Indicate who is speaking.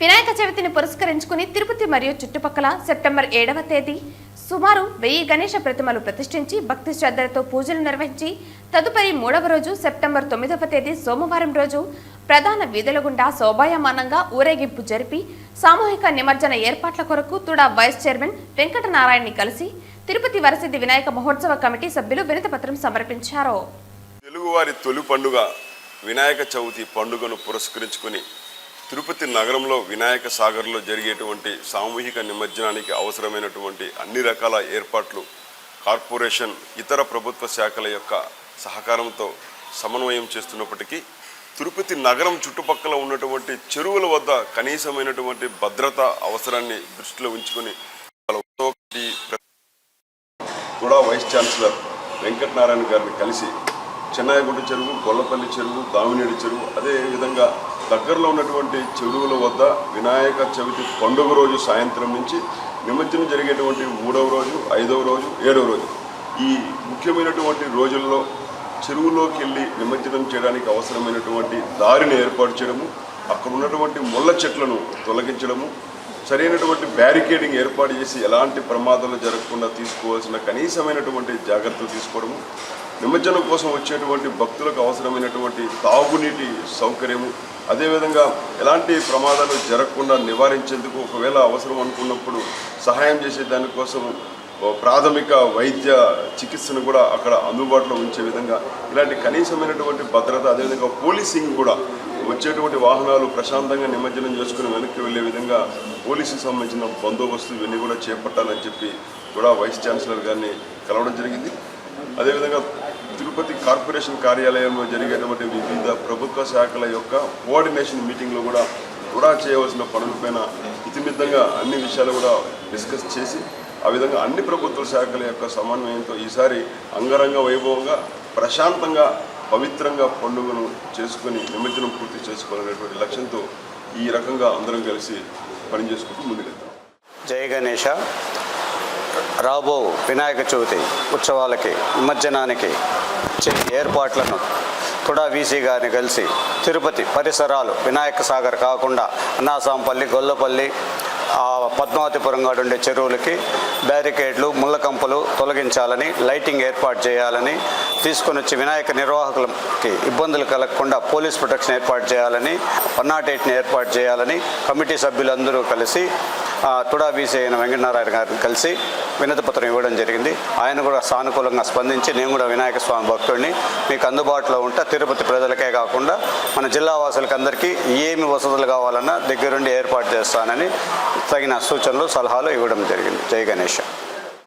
Speaker 1: వినాయక చవితిని పురస్కరించుకుని తిరుపతి మరియు చుట్టుపక్కల సెప్టెంబర్ 7వ తేదీ సుమారు 1000 గణేష ప్రతిమలు ప్రతిష్ఠించి భక్తి శ్రద్ధలతో పూజలు నిర్వహించి తదుపరి 3వ రోజు సెప్టెంబర్ 9వ తేదీ సోమవారం రోజు ప్రధాన వీధుల గుండా శోభాయమానంగా ఊరేగింపు జరిపి సామూహిక నిమజ్జన ఏర్పాట్ల కొరకు తుడా వైస్ చైర్మన్ వెంకటనారాయణని కలిసి తిరుపతి వరసిద్ధి వినాయక మహోత్సవ కమిటీ సభ్యులు వినతిపత్రం సమర్పించారు.
Speaker 2: తెలుగువారి తొలి పండుగ వినాయక చవితి పండుగను పురస్కరించుకుని తిరుపతి నగరంలో వినాయక సాగర్లో జరిగేటువంటి సామూహిక నిమజ్జనానికి అవసరమైనటువంటి అన్ని రకాల ఏర్పాట్లు కార్పొరేషన్ ఇతర ప్రభుత్వ శాఖల యొక్క సహకారంతో సమన్వయం చేస్తున్నప్పటికీ తిరుపతి నగరం చుట్టుపక్కల ఉన్నటువంటి చెరువుల వద్ద కనీసమైనటువంటి భద్రత అవసరాన్ని దృష్టిలో ఉంచుకొని కూడా వైస్ ఛాన్సలర్ వెంకటనారాయణ గారిని కలిసి చెన్నాయగుంట చెరువు, గొల్లపల్లి చెరువు, దామినేడి చెరువు, అదేవిధంగా దగ్గరలో ఉన్నటువంటి చెరువుల వద్ద వినాయక చవితి పండుగ రోజు సాయంత్రం నుంచి నిమజ్జనం జరిగేటువంటి 3వ రోజు, 5వ రోజు, 7వ రోజు ఈ ముఖ్యమైనటువంటి రోజుల్లో చెరువులోకి వెళ్ళి నిమజ్జనం చేయడానికి అవసరమైనటువంటి దారిని ఏర్పాటు చేయడము, అక్కడ ఉన్నటువంటి ముళ్ళ చెట్లను తొలగించడము, సరైనటువంటి బ్యారికేడింగ్ ఏర్పాటు చేసి ఎలాంటి ప్రమాదాలు జరగకుండా తీసుకోవాల్సిన కనీసమైనటువంటి జాగ్రత్తలు తీసుకోవడము, నిమజ్జనం కోసం వచ్చేటువంటి భక్తులకు అవసరమైనటువంటి తాగునీటి సౌకర్యము, అదేవిధంగా ఎలాంటి ప్రమాదాలు జరగకుండా నివారించేందుకు ఒకవేళ అవసరం అనుకున్నప్పుడు సహాయం చేసే దానికోసం ప్రాథమిక వైద్య చికిత్సను కూడా అక్కడ అందుబాటులో ఉంచే విధంగా ఇలాంటి కనీసమైనటువంటి భద్రత, అదేవిధంగా పోలీసింగ్ కూడా వచ్చేటువంటి వాహనాలు ప్రశాంతంగా నిమజ్జనం చేసుకుని వెనక్కి వెళ్ళే విధంగా పోలీసుకు సంబంధించిన బందోబస్తు ఇవన్నీ కూడా చేపట్టాలని చెప్పి కూడా వైస్ ఛాన్సలర్ గారిని కలవడం జరిగింది. అదేవిధంగా తిరుపతి కార్పొరేషన్ కార్యాలయంలో జరిగేటువంటి వివిధ ప్రభుత్వ శాఖల యొక్క కోఆర్డినేషన్ మీటింగ్లో కూడా చేయవలసిన పనులపైన ఇతిమిద్దంగా అన్ని విషయాలు కూడా డిస్కస్ చేసి ఆ విధంగా అన్ని ప్రభుత్వ శాఖల యొక్క సమన్వయంతో ఈసారి అంగరంగ వైభవంగా ప్రశాంతంగా పవిత్రంగా పండుగను చేసుకొని నిమజ్జనం పూర్తి చేసుకోవాలనేటువంటి లక్ష్యంతో ఈ రకంగా అందరం కలిసి పనిచేసుకుంటూ ముందుకెళ్తాం.
Speaker 3: జై గణేష. రాబో వినాయక చవితి ఉత్సవాలకి నిమజ్జనానికి ఏర్పాట్లను తుడా వీసీ గారిని కలిసి తిరుపతి పరిసరాలు వినాయక సాగర్ కాకుండా అన్నాసాంపల్లి, గొల్లపల్లి, పద్మావతిపురం గాడు ఉండే చెరువులకి బ్యారికేడ్లు, ముళ్ళకంపలు తొలగించాలని, లైటింగ్ ఏర్పాటు చేయాలని, తీసుకొని వచ్చి వినాయక నిర్వాహకులకి ఇబ్బందులు కలగకుండా పోలీస్ ప్రొటెక్షన్ ఏర్పాటు చేయాలని, 108ని ఏర్పాటు చేయాలని కమిటీ సభ్యులందరూ కలిసి తుడా వీసీ అయిన వెంకటనారాయణ గారిని కలిసి వినతిపత్రం ఇవ్వడం జరిగింది. ఆయన కూడా సానుకూలంగా స్పందించి నేను కూడా వినాయక స్వామి భక్తుడిని, మీకు అందుబాటులో ఉంటా, తిరుపతి ప్రజలకే కాకుండా మన జిల్లా వాసులకి అందరికీ ఏమి వసతులు కావాలన్నా దగ్గరుండి ఏర్పాటు చేస్తానని తగిన సూచనలు, సలహాలు ఇవ్వడం జరిగింది. జై గణేష్.